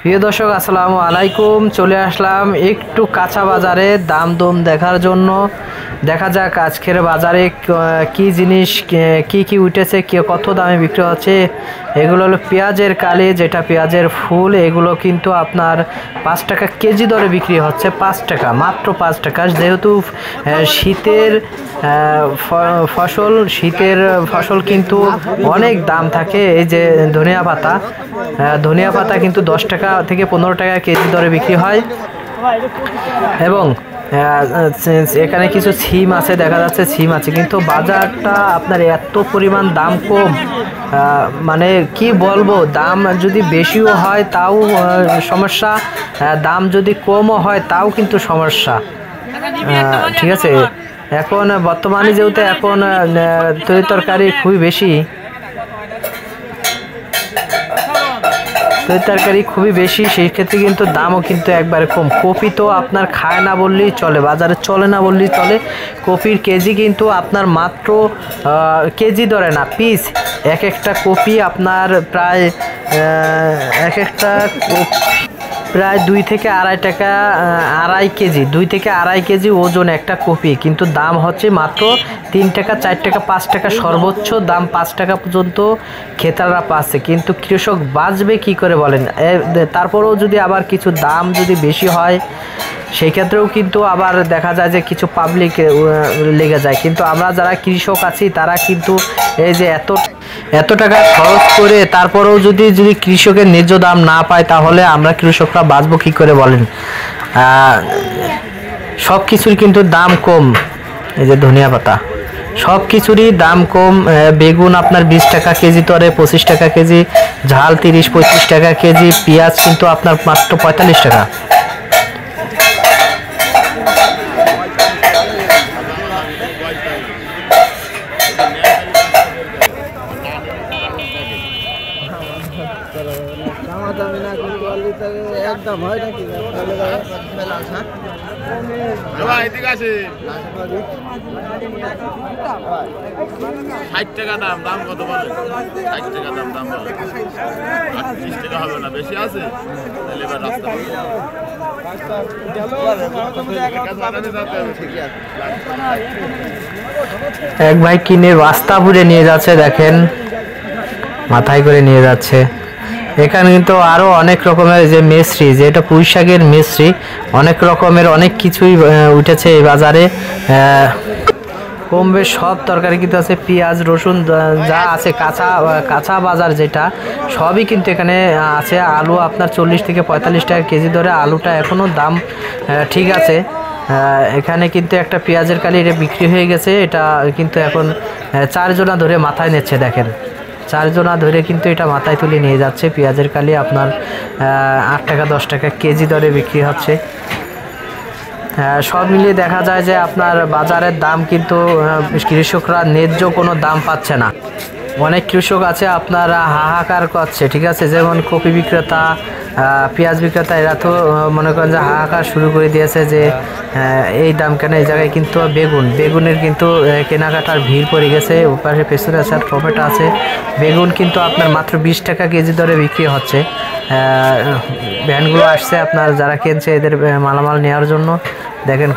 প্রিয় দর্শক আসসালামু আলাইকুম। চলে আসলাম একটু কাঁচা বাজারে দাম দম দেখার জন্য। দেখা যাক আজকের বাজারে কি জিনিস কি উঠেছে, কত দামে বিক্রি হচ্ছে। এগুলো হলো পেঁয়াজের কালি, যেটা পেঁয়াজের ফুল। এগুলো কিন্তু আপনার 5 টাকা কেজি দরে বিক্রি হচ্ছে। 5 টাকা, মাত্র 5 টাকা। যেহেতু শীতের শীতের ফসল কিন্তু অনেক দাম থাকে। এই যে ধনিয়া পাতা কিন্তু 10 টাকা থেকে 15 টাকা কেজি দরে বিক্রি হয়। এবং এখানে কিছু সিম আছে, দেখা যাচ্ছে সিম আছে, কিন্তু বাজারটা আপনার এত পরিমাণ দাম কম, মানে কি বলবো। দাম যদি বেশিও হয় তাও সমস্যা, দাম যদি কমও হয় তাও কিন্তু সমস্যা। ঠিক আছে, এখন বর্তমানে যেহেতু এখন তরকারি খুবই বেশি, তরকারি খুবই বেশি, সেই ক্ষেত্রে কিন্তু দামও কিন্তু একবারে কম। কপি তো আপনার খায় না বললেই চলে, বাজারে চলে না বললেই চলে। কপির কেজি কিন্তু আপনার মাত্র কেজি ধরে না, পিস। এক একটা কপি আপনার প্রায় প্রায় 2 থেকে আড়াই টাকা, 2 থেকে আড়াই কেজি ওজন একটা কপি, কিন্তু দাম হচ্ছে মাত্র 3 টাকা, 4 টাকা, 5 টাকা, সর্বোচ্চ দাম 5 টাকা পর্যন্ত ক্রেতারা পাচ্ছে। কিন্তু কৃষক বাঁচবে কি করে বলেন? তারপরেও যদি আবার কিছু দাম যদি বেশি হয়, সেই ক্ষেত্রেও কিন্তু আবার দেখা যায় যে কিছু পাবলিক লেগে যায়। কিন্তু আমরা যারা কৃষক আছি তারা কিন্তু এই যে এত টাকা খরচ করে তারপরেও যদি কৃষকের ন্যায্য দাম না পায়, তাহলে আমরা কৃষকরা বাঁচবো কি করে বলেন? সব কিছুর কিন্তু দাম কম। এই যে ধনিয়া পাতা, সব কিছুরই দাম কম। বেগুন আপনার 20 টাকা কেজি দরে, 25 টাকা কেজি। ঝাল 30-35 টাকা কেজি। পেঁয়াজ কিন্তু আপনার মাত্র 45 টাকা। একদম হয় নাকি? 60 টাকা দাম কত বলে? 60 টাকা দাম বলে, 30 টাকা হবে না, বেশি আছে। তাহলে এবার রাস্তা এক ভাই কিনে রাস্তা ভরে নিয়ে যাচ্ছে, দেখেন মাথায় করে নিয়ে যাচ্ছে। এখানে কিন্তু আরো অনেক রকমের যে মেসরি, যেটা পুঁই শাকের মেসরি, অনেক রকমের অনেক কিছুই উঠেছে এই বাজারে। কম বেশ সব তরকারি কিন্তু আছে। পেঁয়াজ রসুন যা আছে, কাঁচা বাজার যেটা, সবই কিন্তু এখানে আছে। আলু আপনার 40 থেকে 45 টাকা কেজি ধরে আলুটা এখনও দাম ঠিক আছে। এখানে কিন্তু একটা পেঁয়াজের কালি এটা বিক্রি হয়ে গেছে। এটা কিন্তু এখন 4 জনা ধরে মাথায় নিচ্ছে, দেখেন 4 জনা ধরে কিন্তু এটা মাথায় তুলে নিয়ে যাচ্ছে। পেঁয়াজের কালি আপনার 8 টাকা 10 টাকা কেজি দরে বিক্রি হচ্ছে। সব মিলিয়ে দেখা যায় যে আপনার বাজারের দাম কিন্তু কৃষকরা ন্যায্য কোনো দাম পাচ্ছে না। অনেক কৃষক আছে আপনারা হাহাকার করছে, ঠিক আছে, যেমন কপি বিক্রেতা, পেঁয়াজ বিক্রেতা, এরা তো মনে করেন যে হাহাকার শুরু করে দিয়েছে যে এই দাম কেন এই জায়গায়। কিন্তু বেগুনের কিন্তু কেনাকাটার ভিড় পড়ে গেছে। ওপাশে পেছনে আছে টমেটো আছে। বেগুন কিন্তু আপনার মাত্র 20 টাকা কেজি দরে বিক্রি হচ্ছে। ভ্যানগুলো আসছে আপনার যারা কিনছে এদের মালামাল নেওয়ার জন্য। দেখেন